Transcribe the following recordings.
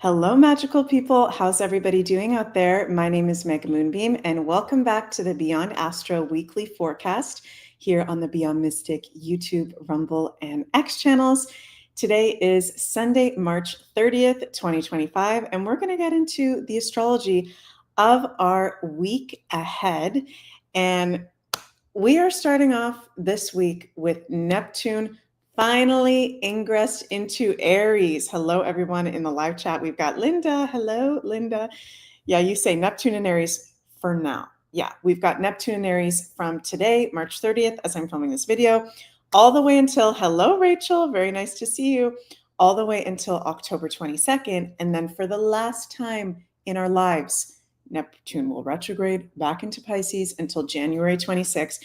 Hello, magical people. How's everybody doing out there? My name is Meg Moonbeam, and welcome back to the Beyond Astro weekly forecast here on the Beyond Mystic YouTube, Rumble, and X channels. Today is Sunday, March 30th, 2025, and we're going to get into the astrology of our week ahead. And we are starting off this week with Neptune finally ingressed into Aries. Hello, everyone in the live chat. We've got Linda. Hello, Linda. Yeah, you say Neptune in Aries for now. Yeah, we've got Neptune in Aries from today, March 30th, as I'm filming this video, all the way until, hello, Rachel. Very nice to see you. All the way until October 22nd. And then for the last time in our lives, Neptune will retrograde back into Pisces until January 26th.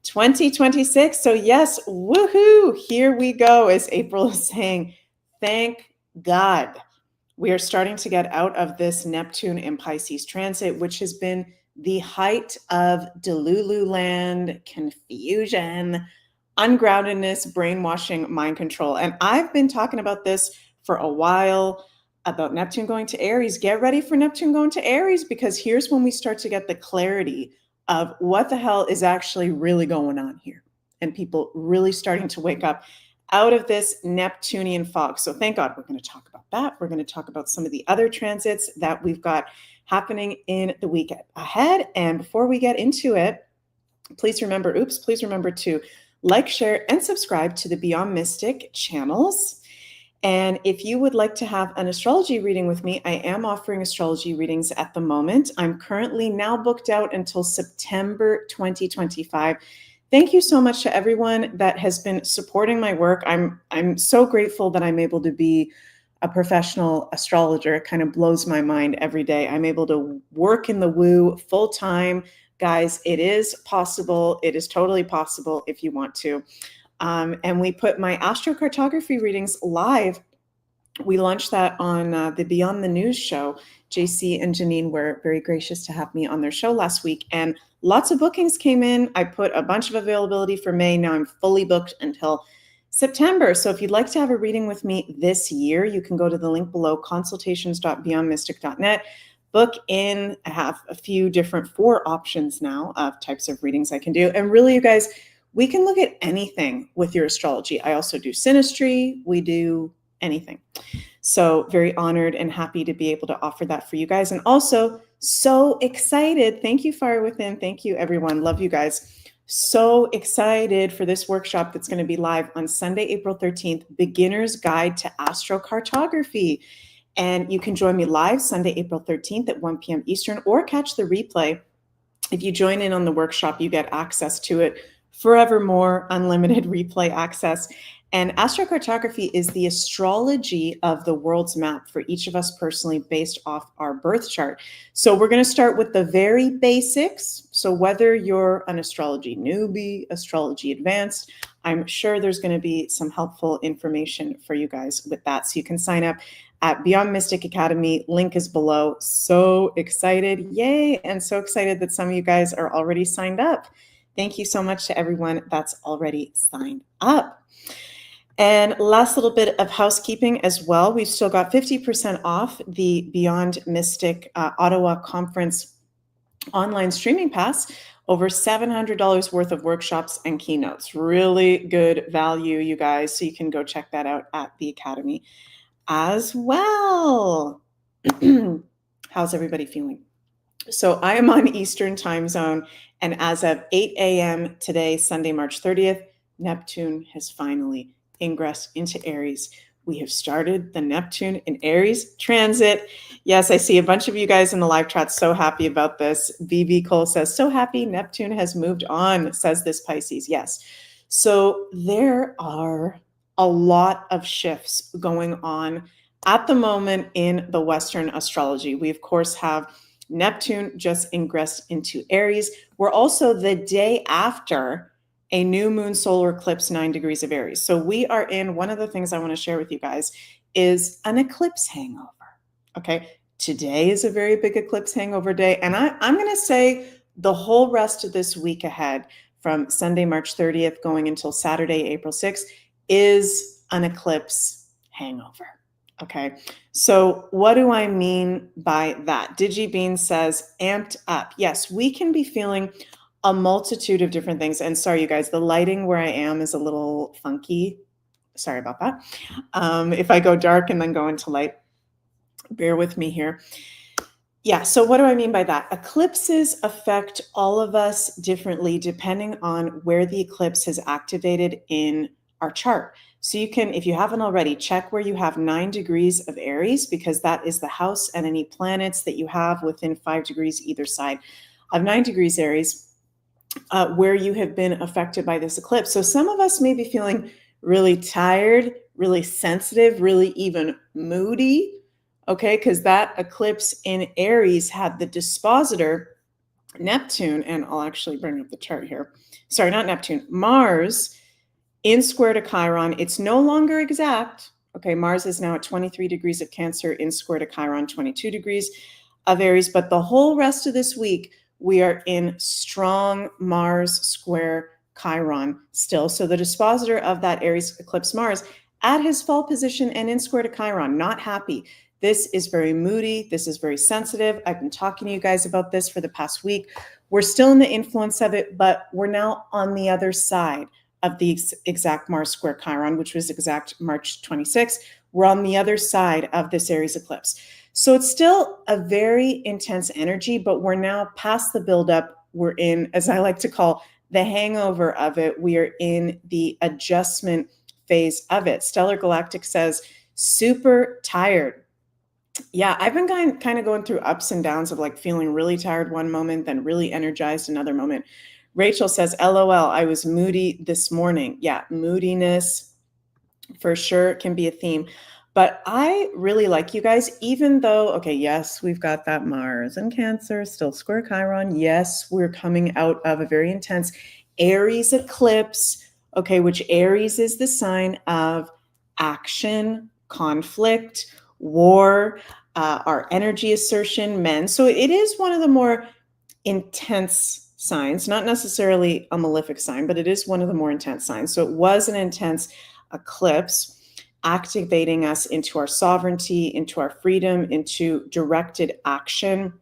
2026. So yes, woohoo, here we go, as April is saying. Thank God. We are starting to get out of this Neptune in Pisces transit, which has been the height of Delulu land, confusion, ungroundedness, brainwashing, mind control. And I've been talking about this for a while, about Neptune going to Aries. Get ready for Neptune going to Aries, because here's when we start to get the clarity of what the hell is actually really going on here, and people really starting to wake up out of this Neptunian fog. So thank God we're going to talk about that. We're going to talk about some of the other transits that we've got happening in the week ahead. And before we get into it, please remember to like, share, and subscribe to the Beyond Mystic channels. And if you would like to have an astrology reading with me, I am offering astrology readings at the moment. I'm currently now booked out until September 2025. Thank you so much to everyone that has been supporting my work. I'm so grateful that I'm able to be a professional astrologer. It kind of blows my mind every day. I'm able to work in the woo full time. Guys, it is possible. It is totally possible if you want to. And we put my astrocartography readings live. We launched that on the Beyond the News show. JC and Janine were very gracious to have me on their show last week, and lots of bookings came in. I put a bunch of availability for May. Now I'm fully booked until September. So if you'd like to have a reading with me this year, you can go to the link below, consultations.beyondmystic.net. Book in. I have a few different 4 options now of types of readings I can do. And really, you guys, we can look at anything with your astrology. I also do synastry. We do anything. So very honored and happy to be able to offer that for you guys. And also so excited. Thank you, Fire Within. Thank you, everyone. Love you guys. So excited for this workshop that's going to be live on Sunday, April 13th, Beginner's Guide to Astrocartography. And you can join me live Sunday, April 13th at 1 p.m. Eastern, or catch the replay. If you join in on the workshop, you get access to it forevermore, unlimited replay access. And astrocartography is the astrology of the world's map for each of us personally, based off our birth chart. So we're going to start with the very basics. So whether you're an astrology newbie, astrology advanced, I'm sure there's going to be some helpful information for you guys with that. So you can sign up at Beyond Mystic Academy. Link is below. So excited. Yay. And so excited that some of you guys are already signed up. Thank you so much to everyone that's already signed up. And last little bit of housekeeping as well. We've still got 50% off the Beyond Mystic Ottawa Conference online streaming pass. Over $700 worth of workshops and keynotes. Really good value, you guys. So you can go check that out at the Academy as well. How's everybody feeling? So I am on Eastern time zone, and as of 8 a.m. today, Sunday, March 30th, Neptune has finally ingressed into Aries. We have started the Neptune in Aries transit. Yes, I see a bunch of you guys in the live chat so happy about this. BB Cole says, so happy Neptune has moved on, says this Pisces. Yes. So there are a lot of shifts going on at the moment in the Western astrology. We, of course, have Neptune just ingressed into Aries. We're also the day after a new moon solar eclipse, 9 degrees of Aries. So we are in, one of the things I want to share with you guys is an eclipse hangover. Okay. Today is a very big eclipse hangover day. And I'm going to say the whole rest of this week ahead, from Sunday, March 30th, going until Saturday, April 6th, is an eclipse hangover. Okay, so what do I mean by that? DigiBean says amped up. Yes, we can be feeling a multitude of different things. And sorry, you guys, the lighting where I am is a little funky. Sorry about that. If I go dark and then go into light, bear with me here. Yeah, so what do I mean by that? Eclipses affect all of us differently depending on where the eclipse is activated in our chart. So you can, if you haven't already, check where you have 9 degrees of Aries, because that is the house and any planets that you have within 5 degrees either side of 9 degrees Aries, where you have been affected by this eclipse. So some of us may be feeling really tired, really sensitive, really even moody. Okay, because that eclipse in Aries had the dispositor Neptune, and I'll actually bring up the chart here. Sorry, not Neptune, Mars in square to Chiron. It's no longer exact. Okay, Mars is now at 23 degrees of Cancer in square to Chiron, 22 degrees of Aries. But the whole rest of this week, we are in strong Mars square Chiron still. So the dispositor of that Aries eclipse Mars at his fall position and in square to Chiron, not happy. This is very moody. This is very sensitive. I've been talking to you guys about this for the past week. We're still in the influence of it, but we're now on the other side of the exact Mars square Chiron, which was exact March 26th. We're on the other side of this Aries eclipse. So it's still a very intense energy, but we're now past the buildup. We're in, as I like to call, the hangover of it. We are in the adjustment phase of it. Stellar Galactic says, super tired. Yeah, I've been kind of going through ups and downs of like feeling really tired one moment, then really energized another moment. Rachel says, LOL, I was moody this morning. Yeah, moodiness for sure can be a theme. But I really like you guys, even though, okay, yes, we've got that Mars and Cancer, still square Chiron. Yes, we're coming out of a very intense Aries eclipse, okay, which Aries is the sign of action, conflict, war, our energy assertion, men. So it is one of the more intense signs, not necessarily a malefic sign, but it is one of the more intense signs. So it was an intense eclipse activating us into our sovereignty, into our freedom, into directed action,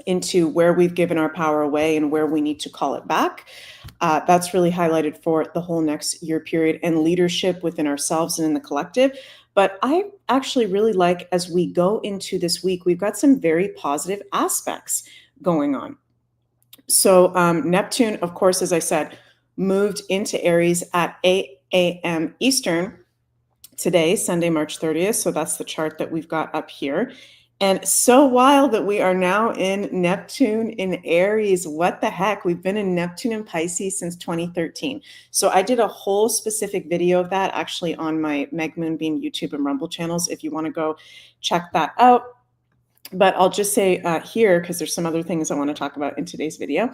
into where we've given our power away and where we need to call it back. That's really highlighted for the whole next year period, and leadership within ourselves and in the collective. But I actually really like, as we go into this week, we've got some very positive aspects going on. So Neptune, of course, as I said, moved into Aries at 8 a.m. Eastern today, Sunday, March 30th. So that's the chart that we've got up here. And so wild that we are now in Neptune in Aries. What the heck? We've been in Neptune and Pisces since 2013. So I did a whole specific video of that actually on my MEG Moonbeam YouTube and Rumble channels if you want to go check that out. But I'll just say here, because there's some other things I want to talk about in today's video.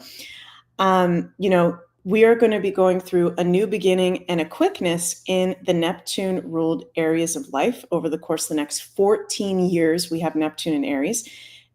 We are going to be going through a new beginning and a quickness in the Neptune ruled areas of life over the course of the next 14 years. We have Neptune in Aries.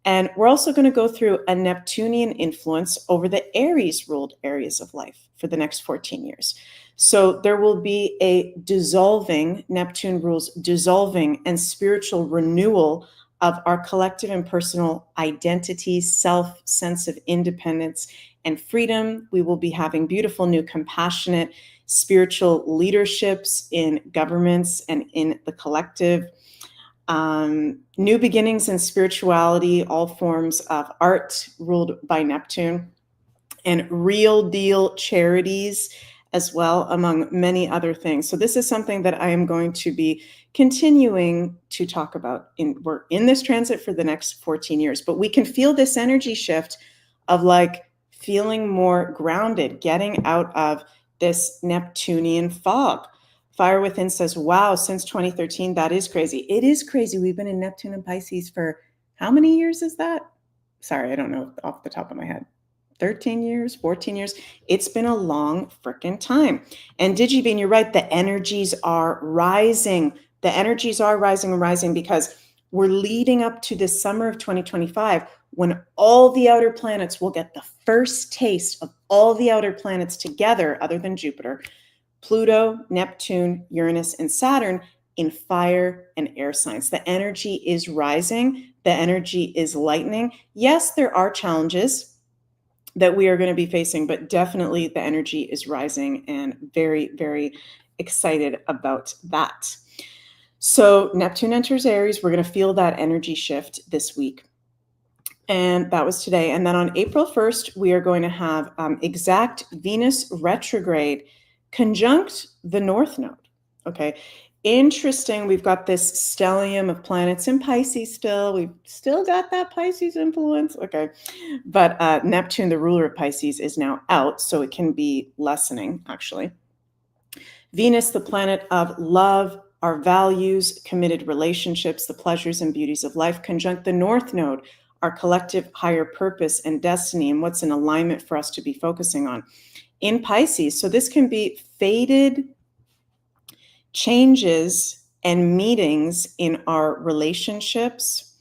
And we're also going to go through a Neptunian influence over the Aries ruled areas of life for the next 14 years. So there will be a dissolving, Neptune rules dissolving and spiritual renewal of our collective and personal identity, self, sense of independence and freedom. We will be having beautiful, new, compassionate, spiritual leaderships in governments and in the collective. New beginnings in spirituality, all forms of art ruled by Neptune, and real deal charities as well, among many other things. So this is something that I am going to be continuing to talk about. We're in this transit for the next 14 years, but we can feel this energy shift of like feeling more grounded, getting out of this Neptunian fog. Fire Within says, wow, since 2013, that is crazy. It is crazy. We've been in Neptune and Pisces for how many years is that? Sorry, I don't know off the top of my head. 13 years, 14 years. It's been a long freaking time. And DigiBean, you're right. The energies are rising. The energies are rising and rising because we're leading up to this summer of 2025 when all the outer planets will get the first taste of all the outer planets together, other than Jupiter, Pluto, Neptune, Uranus, and Saturn, in fire and air signs. The energy is rising. The energy is lightening. Yes, there are challenges that we are going to be facing, but definitely the energy is rising, and very, very excited about that. So Neptune enters Aries. We're going to feel that energy shift this week. And that was today. And then on April 1st, we are going to have exact Venus retrograde conjunct the North Node. Okay. Interesting. We've got this stellium of planets in Pisces still. We've still got that Pisces influence. Okay. But Neptune, the ruler of Pisces, is now out. So it can be lessening, actually. Venus, the planet of love, our values, committed relationships, the pleasures and beauties of life, conjunct the North Node, our collective higher purpose and destiny, and what's in alignment for us to be focusing on in Pisces. So this can be fated changes and meetings in our relationships,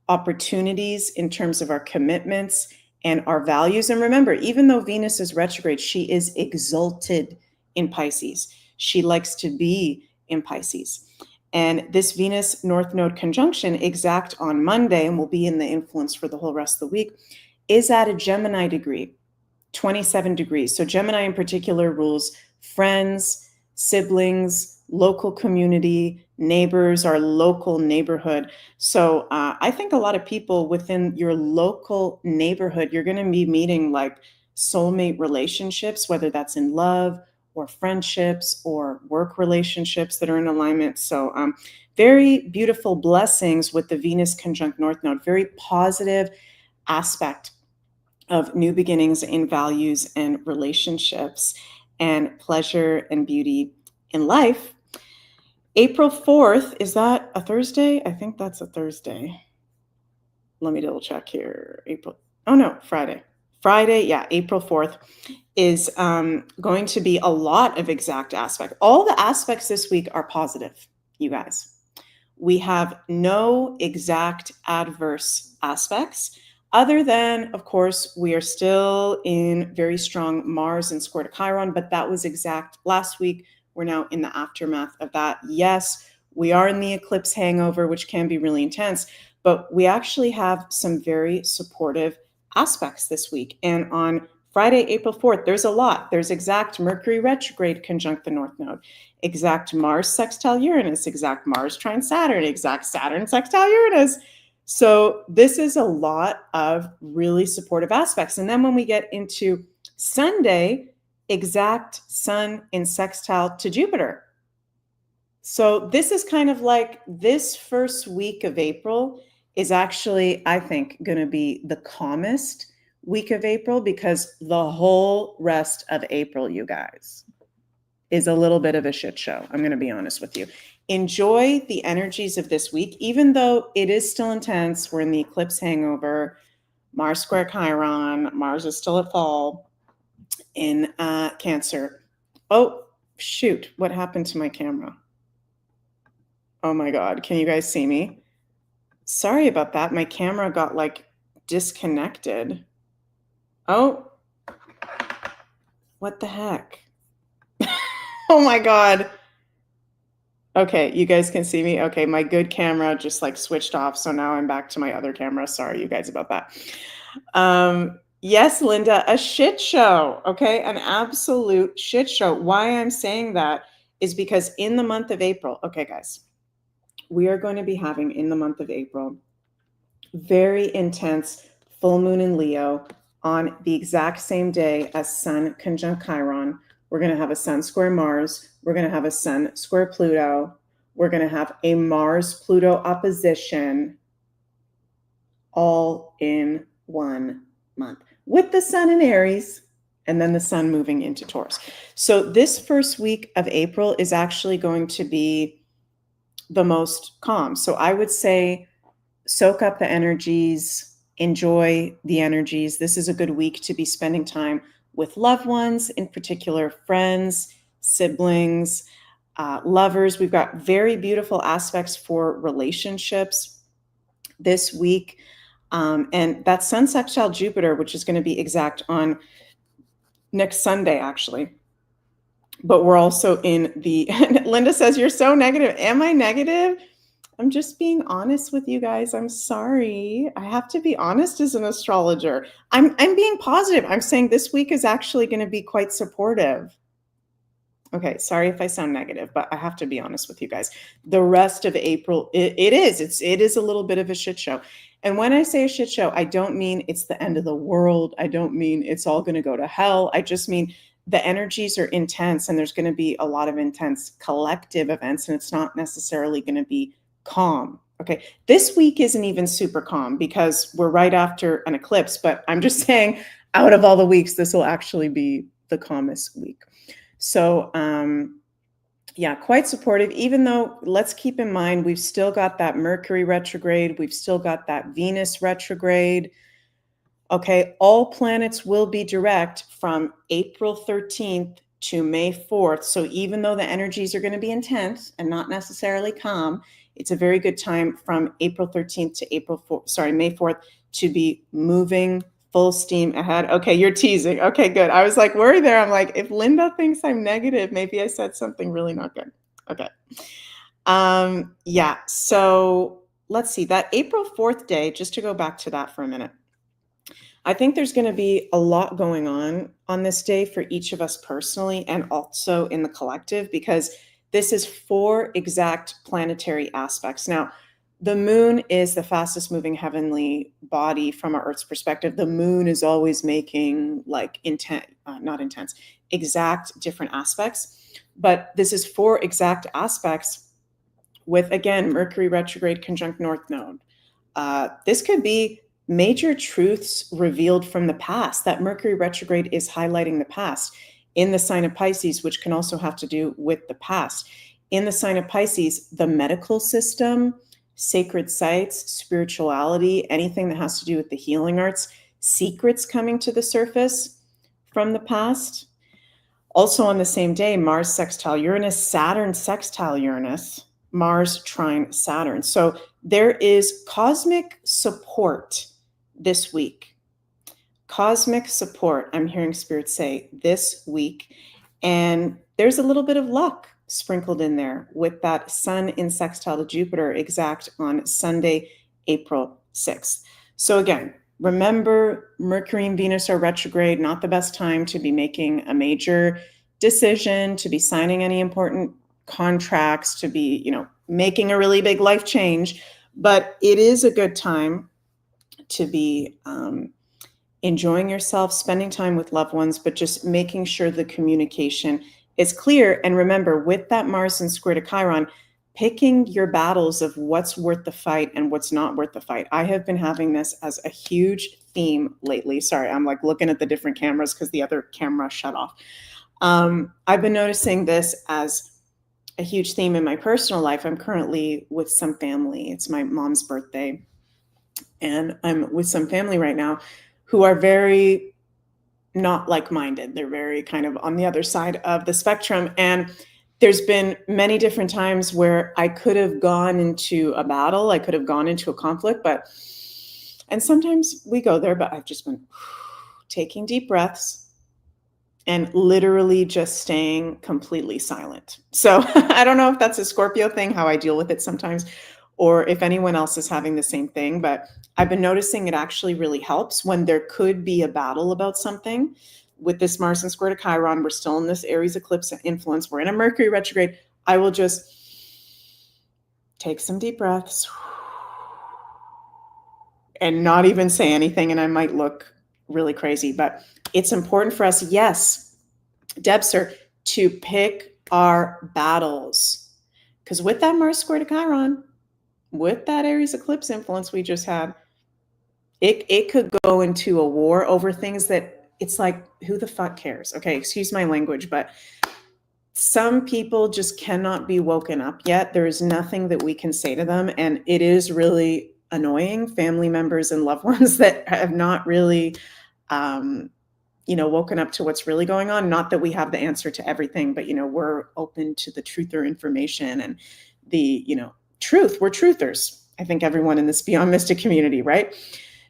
opportunities in terms of our commitments and our values. And remember, even though Venus is retrograde, she is exalted in Pisces. She likes to be in Pisces. And this Venus North Node conjunction, exact on Monday, and will be in the influence for the whole rest of the week, is at a Gemini degree, 27 degrees. So Gemini in particular rules friends, siblings, local community, neighbors, our local neighborhood. So I think a lot of people within your local neighborhood, you're going to be meeting like soulmate relationships, whether that's in love or friendships or work relationships that are in alignment. So very beautiful blessings with the Venus conjunct North Node, very positive aspect of new beginnings in values and relationships and pleasure and beauty in life. April 4th, is that a Thursday? I think that's a Thursday. Let me double check here. Friday. Friday, yeah, April 4th is going to be a lot of exact aspects. All the aspects this week are positive, you guys. We have no exact adverse aspects, other than, of course, we are still in very strong Mars and square to Chiron, but that was exact last week. We're now in the aftermath of that. Yes, we are in the eclipse hangover, which can be really intense, but we actually have some very supportive aspects this week. And on Friday, April 4th, there's a lot. There's exact Mercury retrograde conjunct the North Node, exact Mars sextile Uranus, exact Mars trine Saturn, exact Saturn sextile Uranus. So this is a lot of really supportive aspects. And then when we get into Sunday, exact Sun in sextile to Jupiter. So this is kind of like this first week of April is actually, I think, going to be the calmest week of April, because the whole rest of April, you guys, is a little bit of a shit show. I'm going to be honest with you. Enjoy the energies of this week, even though it is still intense. We're in the eclipse hangover, Mars square Chiron, Mars is still at fall in Cancer. Oh, shoot. What happened to my camera? Oh my God. Can you guys see me? Sorry about that. My camera got like disconnected. Oh, what the heck? Oh my God. Okay, you guys can see me. Okay, my good camera just like switched off. So now I'm back to my other camera. Sorry, you guys, about that. Yes, Linda, a shit show. Okay, an absolute shit show. Why I'm saying that is because in the month of April, okay, guys, we are going to be having in the month of April very intense full moon in Leo on the exact same day as Sun conjunct Chiron. We're going to have a Sun square Mars. We're going to have a Sun square Pluto. We're going to have a Mars-Pluto opposition all in 1 month with the Sun in Aries and then the Sun moving into Taurus. So this first week of April is actually going to be the most calm. So I would say soak up the energies, enjoy the energies. This is a good week to be spending time with loved ones, in particular friends, siblings, lovers. We've got very beautiful aspects for relationships this week. And that Sun sextile Jupiter, which is going to be exact on next Sunday, actually, but we're also in the, Linda says, you're so negative. Am I negative? I'm just being honest with you guys. I'm sorry. I have to be honest as an astrologer. I'm being positive. I'm saying this week is actually going to be quite supportive. Okay, sorry if I sound negative, but I have to be honest with you guys. The rest of April, it is a little bit of a shit show. And when I say a shit show, I don't mean it's the end of the world. I don't mean it's all going to go to hell. I just mean the energies are intense and there's going to be a lot of intense collective events, and it's not necessarily going to be calm. Okay, this week isn't even super calm because we're right after an eclipse, but I'm just saying out of all the weeks, this will actually be the calmest week. So, yeah, quite supportive, even though let's keep in mind, we've still got that Mercury retrograde. We've still got that Venus retrograde. Okay, all planets will be direct from April 13th to May 4th. So even though the energies are going to be intense and not necessarily calm, it's a very good time from April 13th to May 4th to be moving full steam ahead. Okay, you're teasing. Okay, good. I was like worried there. I'm like, if Linda thinks I'm negative, maybe I said something really not good. Okay. Yeah, so let's see. That April 4th day, just to go back to that for a minute. I think there's going to be a lot going on this day for each of us personally and also in the collective, because this is 4 exact planetary aspects. Now, the moon is the fastest moving heavenly body from our Earth's perspective. The moon is always making like exact different aspects. But this is 4 exact aspects with, again, Mercury retrograde conjunct North Node. This could be major truths revealed from the past. That Mercury retrograde is highlighting the past in the sign of Pisces, which can also have to do with the past. In the sign of Pisces, the medical system, sacred sites, spirituality, anything that has to do with the healing arts, secrets coming to the surface from the past. Also on the same day, Mars sextile Uranus, Saturn sextile Uranus, Mars trine Saturn. So there is cosmic support this week. Cosmic support, I'm hearing Spirit say, this week. And there's a little bit of luck sprinkled in there with that Sun in sextile to Jupiter exact on Sunday, April 6th. So again, remember, Mercury and Venus are retrograde, not the best time to be making a major decision, to be signing any important contracts, to be, making a really big life change. But it is a good time to be enjoying yourself, spending time with loved ones, but just making sure the communication is clear. And remember, with that Mars and square to Chiron, picking your battles of what's worth the fight and what's not worth the fight. I have been having this as a huge theme lately. Sorry, I'm like looking at the different cameras because the other camera shut off. I've been noticing this as a huge theme in my personal life. I'm currently with some family. It's my mom's birthday. And I'm with some family right now who are very not like-minded. They're very kind of on the other side of the spectrum. And there's been many different times where I could have gone into a battle. I could have gone into a conflict, and sometimes we go there, but I've just been taking deep breaths and literally just staying completely silent. So I don't know if that's a Scorpio thing, how I deal with it sometimes, or if anyone else is having the same thing, but I've been noticing it actually really helps when there could be a battle about something. With this Mars and square to Chiron, we're still in this Aries eclipse influence. We're in a Mercury retrograde. I will just take some deep breaths and not even say anything, and I might look really crazy, but it's important for us, yes, Deb, sir, to pick our battles. Because with that Mars square to Chiron, with that Aries eclipse influence we just had, it could go into a war over things that it's like, who the fuck cares? Okay, excuse my language, but some people just cannot be woken up yet. There is nothing that we can say to them. And it is really annoying, family members and loved ones that have not really, woken up to what's really going on. Not that we have the answer to everything, but, we're open to the truth or information and the, truth. We're truthers. I think everyone in this Beyond Mystic community, right?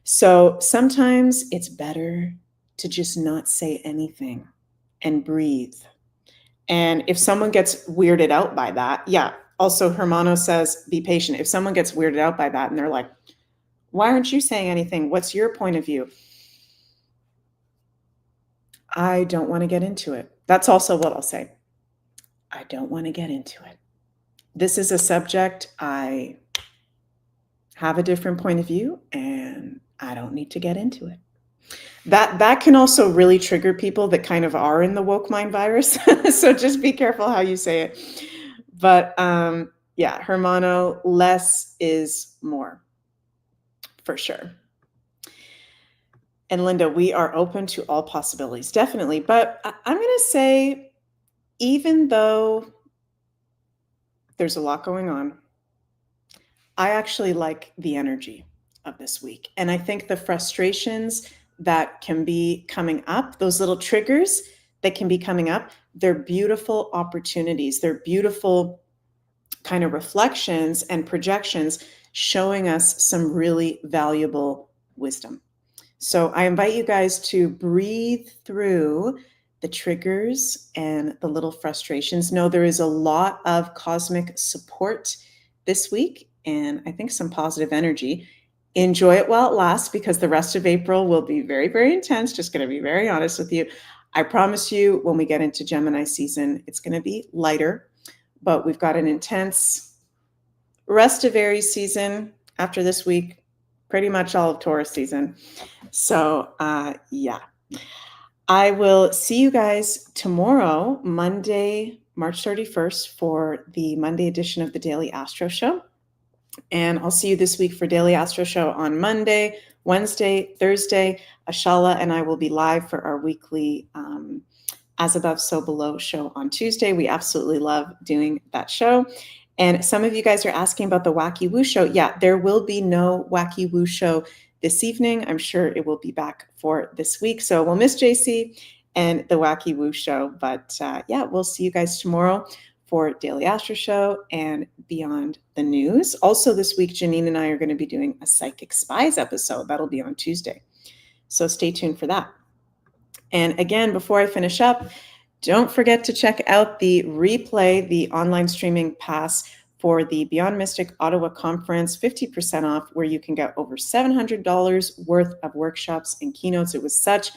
So sometimes it's better to just not say anything and breathe And if someone gets weirded out by that, yeah. Also, Hermano says, be patient. If someone gets weirded out by that and they're like, why aren't you saying anything? What's your point of view? I don't want to get into it. That's also what I'll say. I don't want to get into it. This is a subject I have a different point of view, and I don't need to get into it. That can also really trigger people that kind of are in the woke mind virus. So just be careful how you say it. But yeah, Hermano, less is more, for sure. And Linda, we are open to all possibilities, definitely. But I'm going to say, even though there's a lot going on, I actually like the energy of this week. And I think the frustrations that can be coming up, those little triggers that can be coming up, they're beautiful opportunities. They're beautiful kind of reflections and projections showing us some really valuable wisdom. So I invite you guys to breathe through the triggers and the little frustrations. Know there is a lot of cosmic support this week, and I think some positive energy. Enjoy it while it lasts, because the rest of April will be very, very intense. Just going to be very honest with you. I promise you, when we get into Gemini season, it's going to be lighter, but we've got an intense rest of Aries season after this week, pretty much all of Taurus season. So yeah, I will see you guys tomorrow, Monday, March 31st, for the Monday edition of the Daily Astro Show. And I'll see you this week for Daily Astro Show on Monday, Wednesday, Thursday. Ashala and I will be live for our weekly As Above, So Below show on Tuesday. We absolutely love doing that show. And some of you guys are asking about the Wacky Woo show. Yeah, there will be no Wacky Woo show this evening. I'm sure it will be back for this week. So we'll miss JC and the Wacky Woo show. But yeah, we'll see you guys tomorrow for Daily Astro Show and Beyond the News. Also this week, Janine and I are going to be doing a Psychic Spies episode. That'll be on Tuesday. So stay tuned for that. And again, before I finish up, don't forget to check out the replay, the online streaming pass for the Beyond Mystic Ottawa Conference, 50% off, where you can get over $700 worth of workshops and keynotes. It was such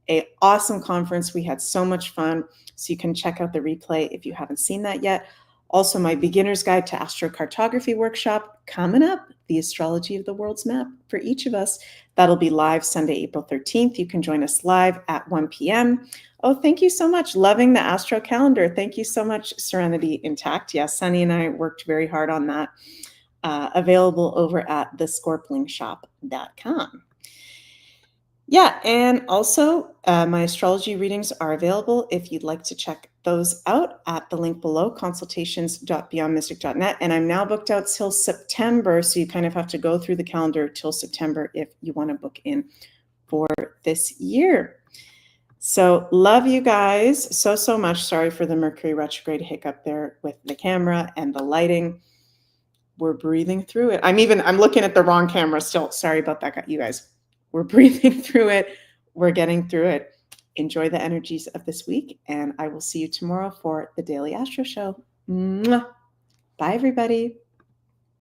an awesome conference. We had so much fun. So you can check out the replay if you haven't seen that yet. Also, my beginner's guide to astrocartography workshop coming up, the astrology of the world's map for each of us. That'll be live Sunday, April 13th. You can join us live at 1 p.m. Oh, thank you so much. Loving the Astro calendar. Thank you so much, Serenity Intact. Yes, Sunny and I worked very hard on that. Available over at thescorplingshop.com. Yeah, and also my astrology readings are available if you'd like to check those out at the link below, consultations.beyondmystic.net. And I'm now booked out till September, so you kind of have to go through the calendar till September if you want to book in for this year. So love you guys so much. Sorry for the Mercury retrograde hiccup there with the camera and the lighting. We're breathing through it. I'm looking at the wrong camera still. Sorry about that, you guys. We're breathing through it. We're getting through it. Enjoy the energies of this week, and I will see you tomorrow for the Daily Astro Show. Mwah. Bye, everybody.